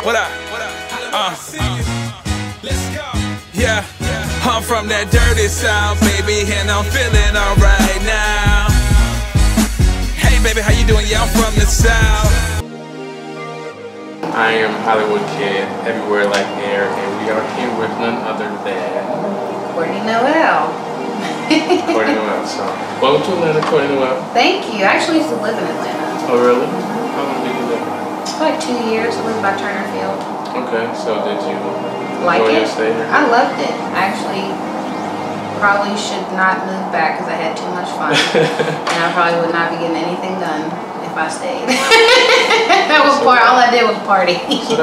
What up? Yeah, I'm from that dirty south, baby, and I'm feeling alright now. Hey, baby, how you doing? Yeah, I'm from the south. I am Hollywood Kid, everywhere like air, and we are here with none other than Courtney Noelle. Courtney Noelle. So, welcome to Atlanta, Courtney Noelle. Thank you. I actually used to live in Atlanta. Oh, really? How long did you live? Like 2 years. I lived by Turner Field. Okay, so did you like enjoy your it? stay here? I loved it. I actually probably should not move back because I had too much fun, and I probably would not be getting anything done if I stayed. That was all I did was party.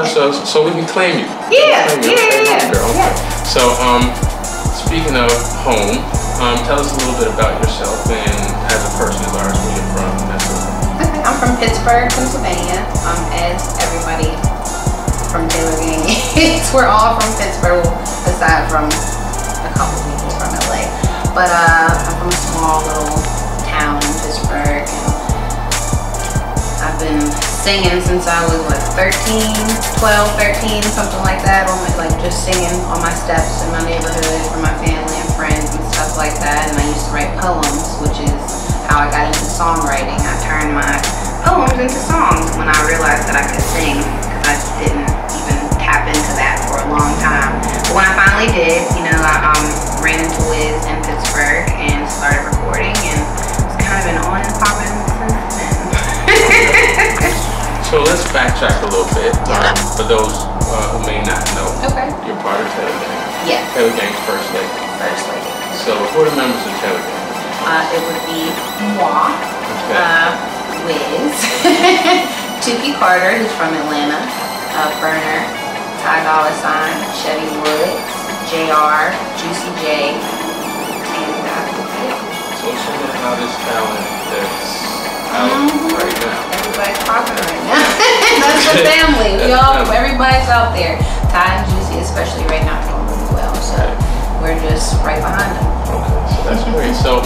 So we can claim you. Yeah, yeah. Okay. Yeah. So speaking of home, tell us a little bit about yourself and as a person as far as where you're from. Okay, I'm from Pittsburgh, Pennsylvania. As everybody from Taylor Gang is, we're all from Pittsburgh, aside from a couple people from LA. But I'm from a small little town in Pittsburgh. I've been singing since I was like 12, 13, something like that. Like just singing on my steps in my neighborhood for my family and friends and stuff like that. And I used to write poems, which is how I got into songwriting. I turned my poems into songs when I realized that I could sing, because I just didn't even tap into that for a long time. But when I finally did, you know, I ran into Wiz in Pittsburgh and started recording, and it's kind of been on and popping since then. So let's backtrack a little bit. Yeah. For those who may not know, Okay. You're part of Taylor Gang. Yes. Taylor Gang's first lady. First lady. So who are the members of Taylor Gang? It would be moi, Okay. Wiz, Tukey Carter, who's from Atlanta, Burner, Ty Dolla $ign, Chevy Woods, JR, Juicy J, and yeah. So some of the hottest talent that's out right now. Everybody's popping right now. That's the family. Everybody's out there. Ty and Juicy, especially right now, doing really well. So we're just right behind them. Okay, so that's great. So,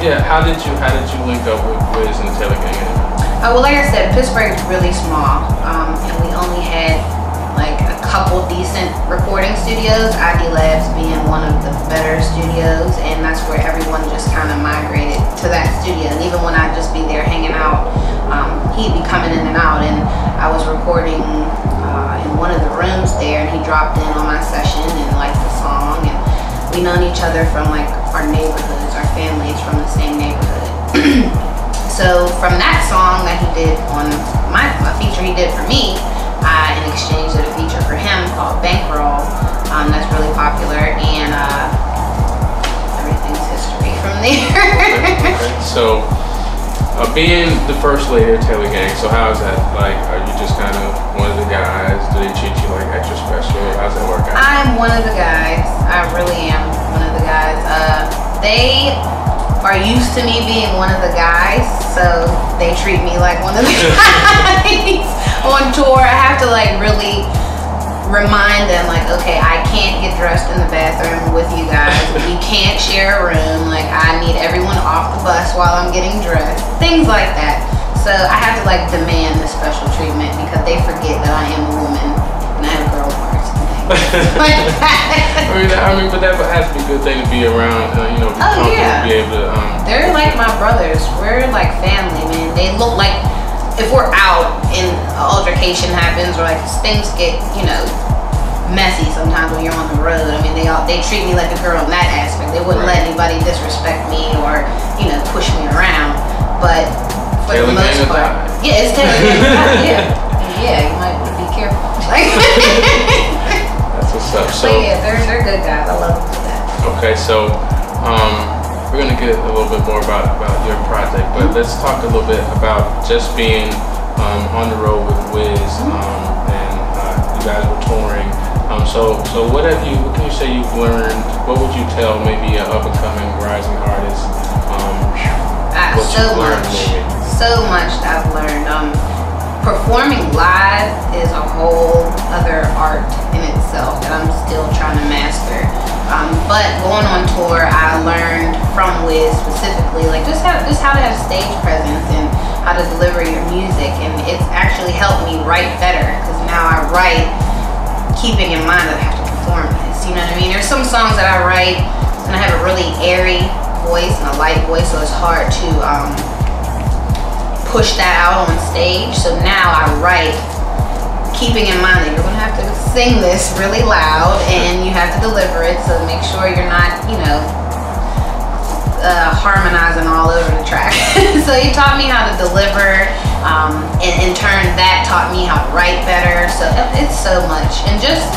yeah, how did you link up with Wiz and the Taylor Gang? Well, like I said, Pittsburgh is really small, and we only had like a couple decent recording studios. ID Labs being one of the better studios, and that's where everyone just kind of migrated to that studio. And even when I'd just be there hanging out, he'd be coming in and out, and I was recording in one of the rooms there, and he dropped in on my session and liked the song, and we known each other from like our neighborhoods, our families from the same neighborhood. So from that song that he did on a feature he did for me, I in exchange did a feature for him called Bankroll. That's really popular, and everything's history from there. Okay. So being the first lady of Taylor Gang, so how is that? Like, are you just kind of one of the guys? Do they treat you like extra special? How's that work out? I'm one of the guys. I really am one of the guys. They are used to me being one of the guys, so they treat me like one of the guys. On tour, I have to like really remind them, like, okay, I can't get dressed in the bathroom with you guys. We can't share a room. Like, I need everyone off the bus while I'm getting dressed. Things like that. So I have to like demand the special treatment because they forget that I am a woman and I have girl parts and things like that. I mean, but that has to be a good thing to be around. You know, be be able to. They're like my brothers. We're like family, man. They look like, if we're out and an altercation happens or like things get, you know, messy sometimes when you're on the road. I mean, they treat me like a girl in that aspect. They wouldn't let anybody disrespect me or, you know, push me around. But for the most part, yeah, it's Taylor Gang. Yeah, you might want to be careful. Like, that's what's up. So but yeah, they're good guys. I love them for that. Okay, so we're gonna get a little bit more about your project, but let's talk a little bit about just being on the road with Wiz, and you guys were touring. So what can you say you've learned? What would you tell maybe an up and coming rising artist? So much I've learned. Performing live is a whole other art in itself that I'm still trying to master. But going on tour, I learned from Wiz specifically, like just how to have stage presence and how to deliver your music, and it's actually helped me write better because now I write keeping in mind that I have to perform this. You know what I mean? There's some songs that I write and I have a really airy voice and a light voice, so it's hard to push that out on stage. So now I write keeping in mind that you're gonna have to sing this really loud and you have to deliver it, so make sure you're not, you know, harmonizing all over the track. So he taught me how to deliver, and in turn that taught me how to write better. So it's so much, and just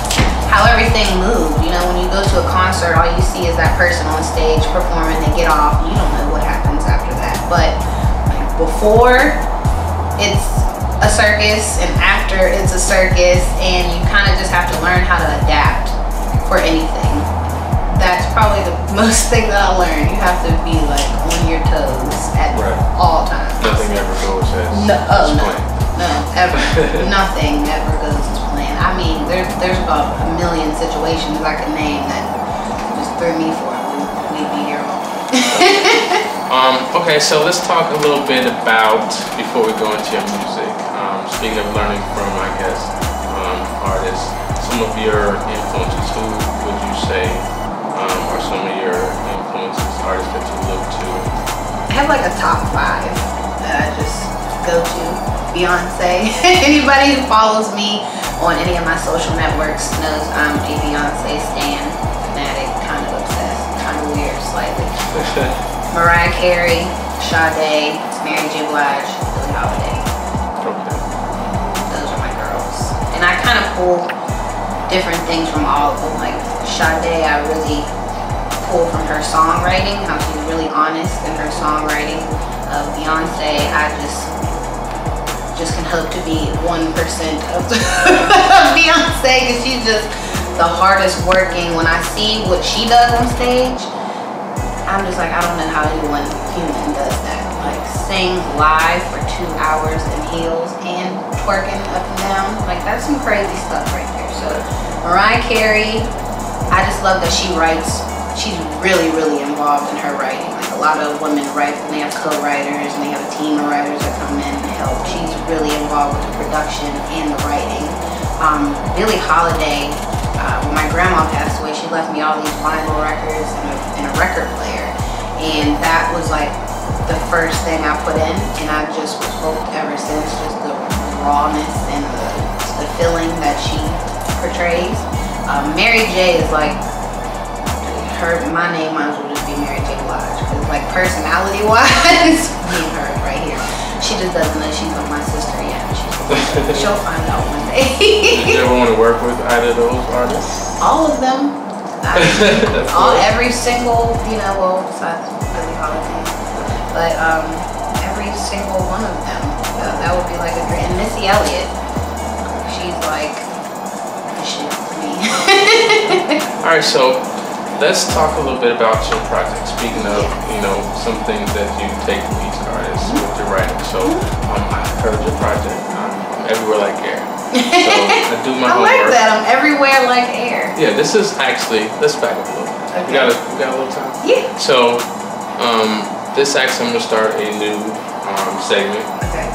how everything moved. You know, when you go to a concert, all you see is that person on stage performing, they get off, you don't know what happens after that. But like, before it's a circus and after it's a circus, and you kind of just have to learn how to adapt for anything. That's probably the most thing that I learned. You have to be like on your toes at all times. Nothing ever goes as planned. No, ever. Nothing ever goes as planned. I mean, there's about a million situations I could name that just threw me for it. We'd be here all day. Okay, so let's talk a little bit about, before we go into your music, speaking of learning from, I guess, artists, some of your influences. Who would you say are some of your influences, artists that you look to? I have like a top 5 that I just go to. Beyonce. Anybody who follows me on any of my social networks knows I'm a Beyonce stan, fanatic, kind of obsessed, kind of weird, slightly. Mariah Carey, Sade, Mary J. Blige, Billie Holiday. Okay. Those are my girls. And I kind of pull different things from all of them. Like Sade, I really pull from her songwriting, how she's really honest in her songwriting. Beyonce, I just can hope to be 1% of Beyonce, because she's just the hardest working. When I see what she does on stage, I'm just like, I don't know how anyone human does that. Like sing live for 2 hours in heels and twerking up and down. Like that's some crazy stuff right there. So Mariah Carey, I just love that she writes. She's really, really involved in her writing. Like a lot of women write and they have co-writers and they have a team of writers that come in and help. She's really involved with the production and the writing. Billie Holiday, when my grandma passed away, she left me all these vinyl records and a record player. And that was like the first thing I put in, and I just was hooked ever since. Just the rawness and the feeling that she portrays. Mary J is like, my name might as well just be Mary J. Blige, because like personality wise, me and her right here. She just doesn't know she's not my sister yet. She'll find out one day. Did you ever want to work with either of those artists? All of them. Every single, you know, well, besides Billie Holiday, but every single one of them. That would be like a dream. And Missy Elliott, she's like the shit for me. All right, so let's talk a little bit about your project. Speaking of, you know, some things that you take from each artist with your writing. So I heard your project. I'm everywhere like air. So I do my homework. I like that. I'm everywhere like air. Yeah, this is actually, let's back up a little bit. Okay. We got a little time? Yeah. So this actually, I'm gonna start a new segment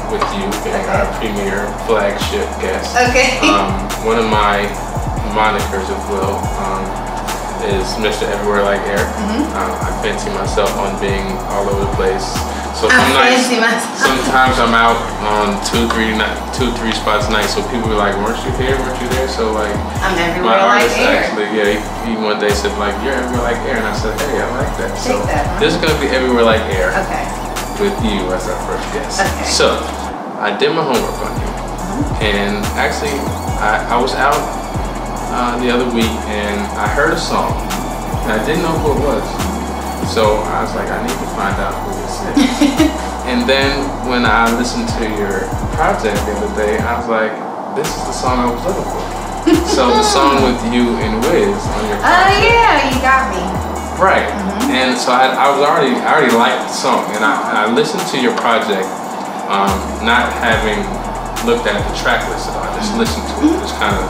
with you being our premier flagship guest. Okay. One of my monikers, if will, is Mr. Everywhere Like Air. I fancy myself on being all over the place. So sometimes I'm out on two, three spots a night. So people are like, "Weren't you here? Weren't you there?" So like, I'm everywhere like air. Actually, yeah, he one day said like, "You're everywhere like air," and I said, "Hey, I like that." So that, this is gonna be Everywhere Like Air. Okay. With you as our first guest. Okay. So I did my homework on you, and actually I was out the other week and I heard a song and I didn't know who it was. So I was like, I need to find out who this is. And then when I listened to your project the other day, I was like, this is the song I was looking for. So the song with you and Wiz on your project. Oh yeah, you got me. Right. And so I already liked the song, and I listened to your project, not having looked at the track list at all. I just listened to it, just kind of,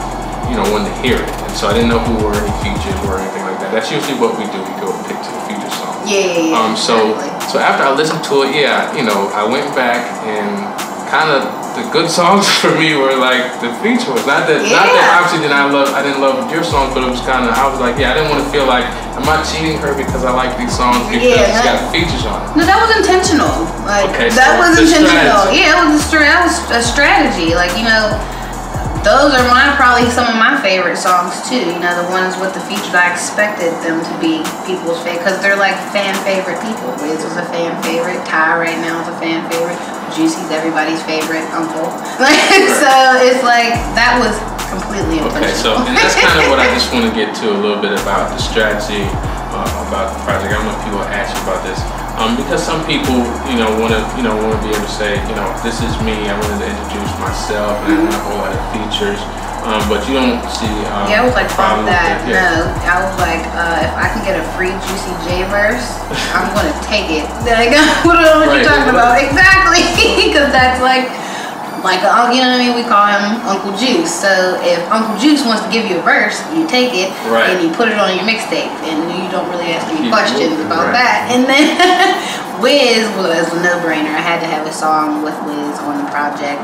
you know, wanted to hear it. And so I didn't know who were any features or anything like that. That's usually what we do. We go and pick to the feature song. Yeah. So after I listened to it, yeah, you know, I went back and kind of the good songs for me were like the feature ones. Not that obviously I didn't love your songs, but it was kind of, I was like, I didn't want to feel like, am I cheating her because I like these songs because it's got features on it? No, that was intentional. Like that was intentional. Yeah, it was a strategy. Like, you know, those are probably some of my favorite songs too. You know, the ones with the features. I expected them to be people's favorite because they're like fan favorite people. Wiz was a fan favorite. Ty right now is a fan favorite. Juicy's everybody's favorite uncle. So it's like that was completely intentional. Okay, so and that's kind of what I just want to get to a little bit about the strategy about the project. I don't know if people ask you about this. Because some people, want to be able to say, this is me. I wanted to introduce myself, and I want a whole lot of features. But you don't see. I was like, fuck that. No, I was like, if I can get a free Juicy J verse, I'm gonna take it. Like, what you talking about? Exactly, because that's like, you know what I mean? We call him Uncle Juice. So if Uncle Juice wants to give you a verse, you take it and you put it on your mixtape, and you don't really ask any questions about that. And then Wiz was a no-brainer. I had to have a song with Wiz on the project,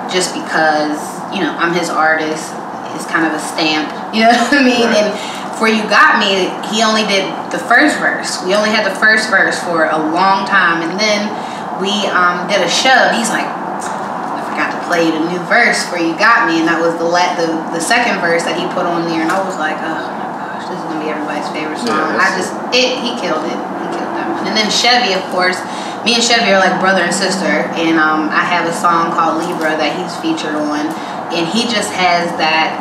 just because I'm his artist. It's kind of a stamp. You know what I mean? And for You Got Me, he only did the first verse. We only had the first verse for a long time, and then we did a show. And he's like, played a new verse for You Got Me, and that was the second verse that he put on there, and I was like, oh my gosh, this is gonna be everybody's favorite song. He killed it. He killed that one. And then Chevy, of course, me and Chevy are like brother and sister, and I have a song called Libra that he's featured on, and he just has that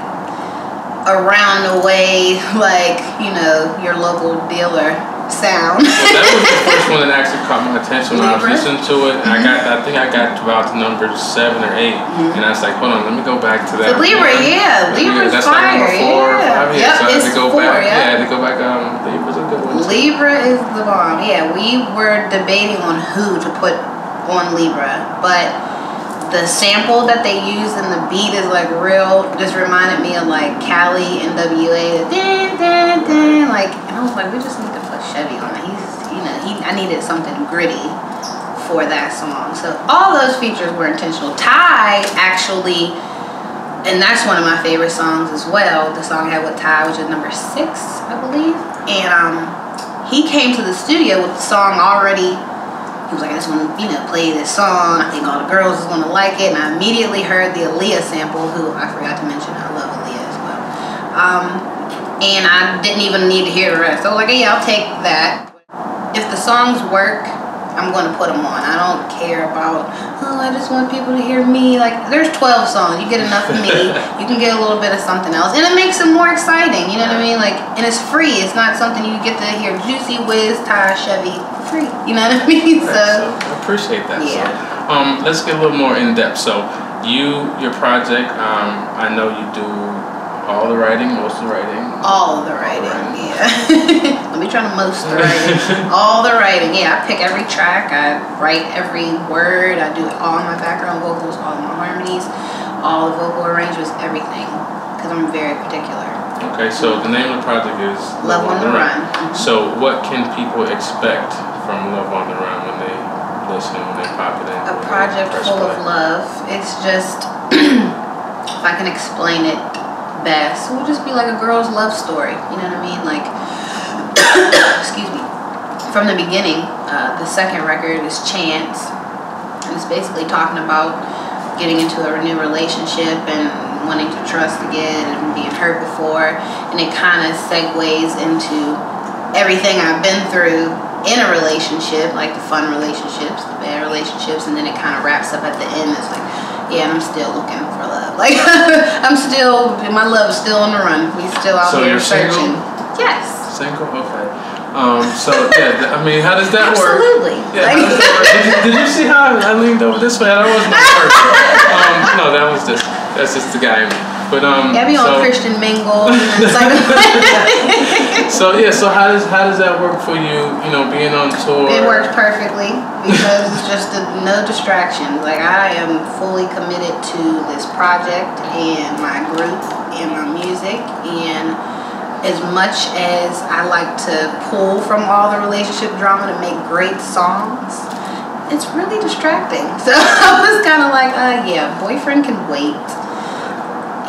around the way, like, your local dealer sound. Well, that was the first one that actually caught my attention when I was listening to it. I think I got to about number 7 or 8, and I was like, hold on, let me go back to that. So Libra, Libra's that's fire. Like number 4 or 5. Yep, so I had to go back. Yeah, I had to go back. Libra's a good one. Libra is the bomb. Yeah, we were debating on who to put on Libra, but the sample that they use in the beat is like real. Just reminded me of like Cali and WA. Like, and I was like, we just need to put Chevy on it. I needed something gritty for that song. So all those features were intentional. Ty actually, and that's one of my favorite songs as well. The song I had with Ty, which is number 6, I believe. And he came to the studio with the song already. He was like, I just want to, play this song. I think all the girls is going to like it. And I immediately heard the Aaliyah sample, who I forgot to mention. I love Aaliyah as well. And I didn't even need to hear the rest. So I was like, yeah, I'll take that. If the songs work, I'm going to put them on. I don't care about, I just want people to hear me. Like, there's 12 songs. You get enough of me. You can get a little bit of something else. And it makes it more exciting. You know what I mean? Like, and it's free. It's not something you get to hear Juicy, Wiz, Ty, Chevy. Free. You know what I mean? So I appreciate that. Yeah. So, let's get a little more in depth. So, your project, I know you do all the writing, most of the writing. All the writing, yeah. Let me try to most the writing. All the writing, yeah. I pick every track. I write every word. I do all my background vocals, all my harmonies, all the vocal arrangements, everything. Because I'm very particular. Okay, so the name of the project is Love on the Run. So what can people expect from Love on the Run when they listen, when they pop it in? A project full of love. It's just, if I can explain it best, it would just be like a girl's love story. You know what I mean? Like, excuse me. From the beginning, the second record is Chance. And it's basically talking about getting into a new relationship and wanting to trust again and being hurt before. And it kind of segues into everything I've been through in a relationship, like the fun relationships, the bad relationships, and then it kind of wraps up at the end. It's like, yeah, I'm still looking for love. Like, my love is still on the run. We still out here searching. Single? Yes. Single? Okay. So, yeah, I mean, how does that work? Absolutely. Yeah, how does that work? Did you see how I leaned over this way? That wasn't my first. No, that's just the guy in me. But, yeah, be on Christian Mingle. So how does that work for you, being on tour? It works perfectly because it's just no distractions. Like, I am fully committed to this project and my group and my music, and as much as I like to pull from all the relationship drama to make great songs, it's really distracting. So I was kind of like, yeah, boyfriend can wait,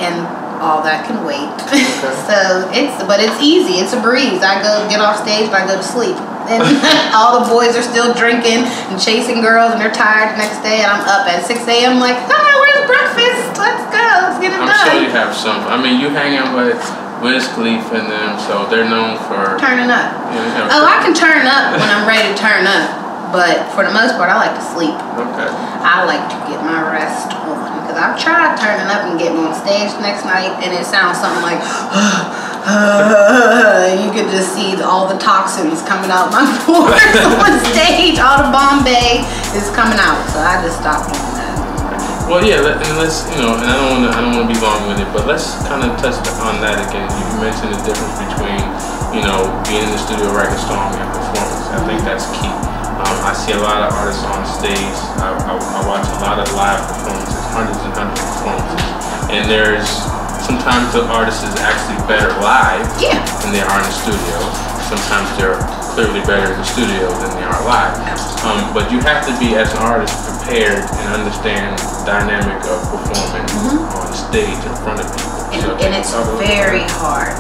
and all that can wait. Okay. So but it's easy. It's a breeze. I go get off stage and I go to sleep. And all the boys are still drinking and chasing girls, and they're tired the next day, and I'm up at 6 a.m. like, where's breakfast? Let's go. Let's get it done. I'm sure you have some. I mean, you hang out with Wiz Khalifa and them, so they're known for turning up. I can turn up when I'm ready to turn up, but for the most part, I like to sleep. Okay. I like to get my rest on, because I've tried turning up and getting on stage the next night, and it sounds something like, you could just see all the toxins coming out my pores on stage. All the Bombay is coming out, so I just stopped doing that. Well, yeah, and let's, and I don't want to be long with it, but let's kind of touch on that again. You mentioned the difference between, being in the studio writing a song and performance. I think that's key. I see a lot of artists on stage. I watch a lot of live performances, hundreds and hundreds of performances, and there's sometimes the artist is actually better live than they are in the studio. Sometimes they're clearly better in the studio than they are live. But you have to be, as an artist, prepared and understand the dynamic of performing on stage in front of people. And it's very hard.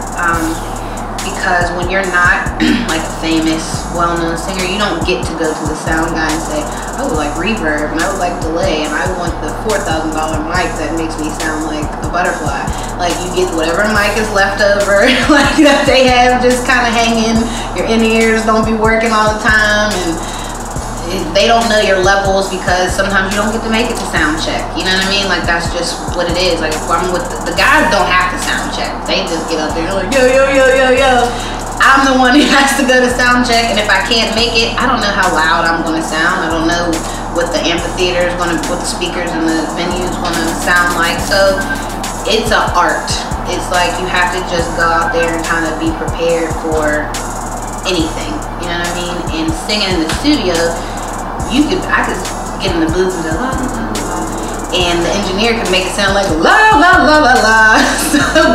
Because when you're not like a famous, well-known singer, you don't get to go to the sound guy and say, I would like reverb, and I would like delay, and I want the $4,000 mic that makes me sound like a butterfly. Like, you get whatever mic is left over, like that they have just kind of hanging. Your in-ears don't be working all the time, and they don't know your levels, because sometimes you don't get to make it to sound check. You know what I mean? Like, that's just what it is. Like, if I'm with the guys don't have to sound check. They just get up there and like, yo, yo, yo, yo, yo. I'm the one who has to go to sound check, and if I can't make it, I don't know how loud I'm going to sound. I don't know what the amphitheater is going to, what the speakers and the venue is going to sound like. So it's an art. It's like you have to just go out there and kind of be prepared for anything. You know what I mean? And singing in the studio, I could get in the booth and go la la la la, and the engineer could make it sound like la la la la la.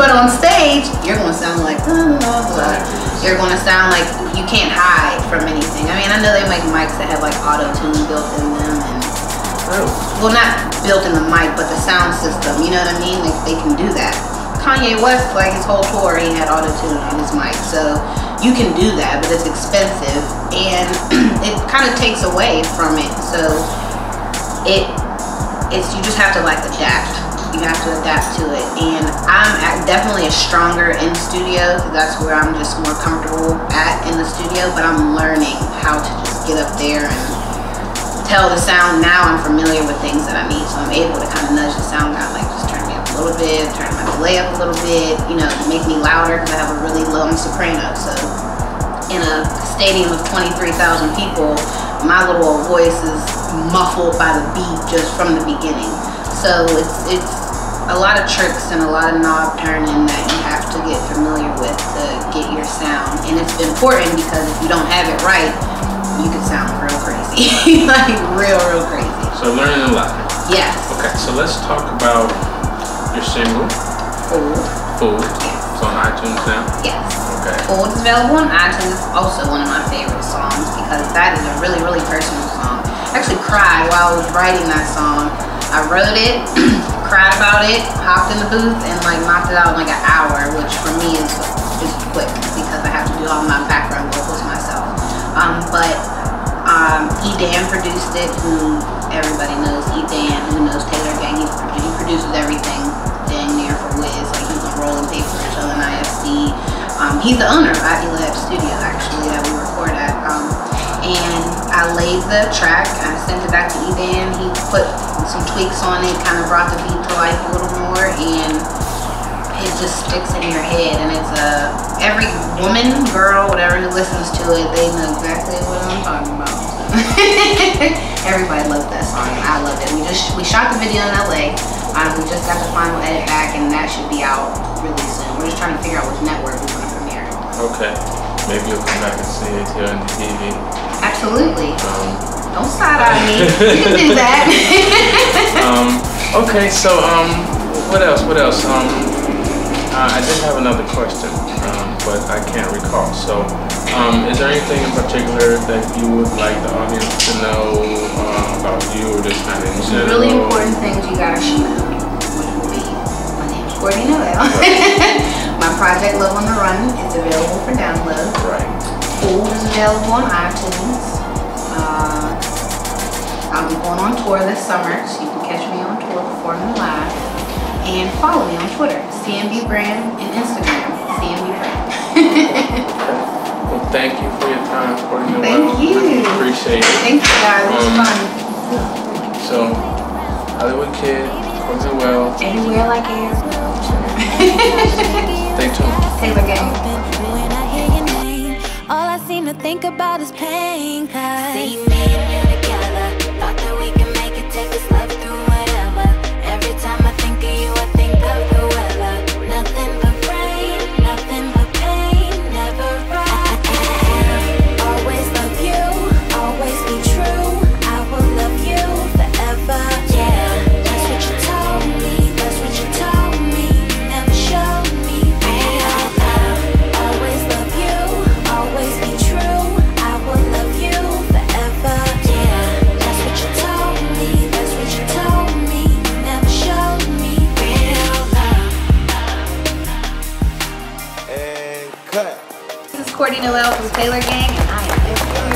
But on stage, you're gonna sound like la la la. You're gonna sound like you can't hide from anything. I mean, I know they make mics that have like auto-tune built in them, and well, not built in the mic, but the sound system. You know what I mean? Like, they can do that. Kanye West, like his whole tour, he had auto-tune on his mic, so you can do that, but it's expensive, and it kind of takes away from it. So you just have to like adapt. You have to adapt to it, and I'm definitely stronger in studio, because that's where I'm just more comfortable at in the studio. But I'm learning how to just get up there and tell the sound. Now I'm familiar with things that I need, so I'm able to kind of nudge the sound guy, like, just turn me up a little bit, turn my delay up a little bit, make me louder, because I have a really low soprano. So in a stadium of 23,000 people, my little voice is muffled by the beat just from the beginning. So it's a lot of tricks and a lot of knob turning that you have to get familiar with to get your sound. And it's important, because if you don't have it right, you can sound real crazy. Like real crazy. So learning a lot. Yes. Okay, so let's talk about your single. Food. Yes. It's on iTunes now? Yes. Okay. Food is available on iTunes. It's also one of my favorite songs, because that is a really, really personal song. I actually cried while I was writing that song. I wrote it, cried about it, hopped in the booth, and like knocked it out in like an hour, which for me is quick, because I have to do all my background vocals myself. But E-Dan produced it, who everybody knows E-Dan, who knows Taylor Gang. He produces everything dang near for Wiz. Like, he's on Rolling Papers, LNIFC. He's the owner of ATL Indy Studio, actually, that we record at. And I laid the track, I sent it back to E-Dan. He put some tweaks on it, kind of brought the beat to life a little more, and it just sticks in your head. And it's every woman, girl, whatever who listens to it, they know exactly what I'm talking about. Everybody loves that song, and I love it. We shot the video in LA. We just got the final edit back, and that should be out really soon. We're just trying to figure out which network we're going to premiere. Okay. Maybe you'll come back and see ATL Indy TV. Absolutely. Don't side-eye me. You can do that. Okay, so what else? I did have another question. but I can't recall. So, is there anything in particular that you would like the audience to know about you, or just kind of in general? Really important things you gotta show them, which will be my name's Courtney Noelle. My project Love on the Run is available for download. Right. Food is available on iTunes. I'll be going on tour this summer, so you can catch me on tour performing live. And follow me on Twitter, CMB Brand, and Instagram, CMB Brand. Well, thank you for your time, Courtney Noelle. Thank you. Really appreciate it. Thank you, guys. It was fun. So, Hollywood Kid, Courtney Noelle. Everywhere like air. Stay tuned. Taylor Gang. When I hear your name, all I seem to think about is pain. Cause see me and you together, thought that we can make it, take this love through whatever. Every time I think of you, I think of the weather. Nothing but rain, nothing but pain, never right. Always love you, always be true. I will love you forever. Yeah, that's what you told me, that's what you told me. Never showed me real love. Always love you, always be true. I will love you forever. Yeah, that's what you told me, that's what you told me. Never showed me real love. And cut. This is Courtney Noelle from Taylor Gang, and I am everywhere.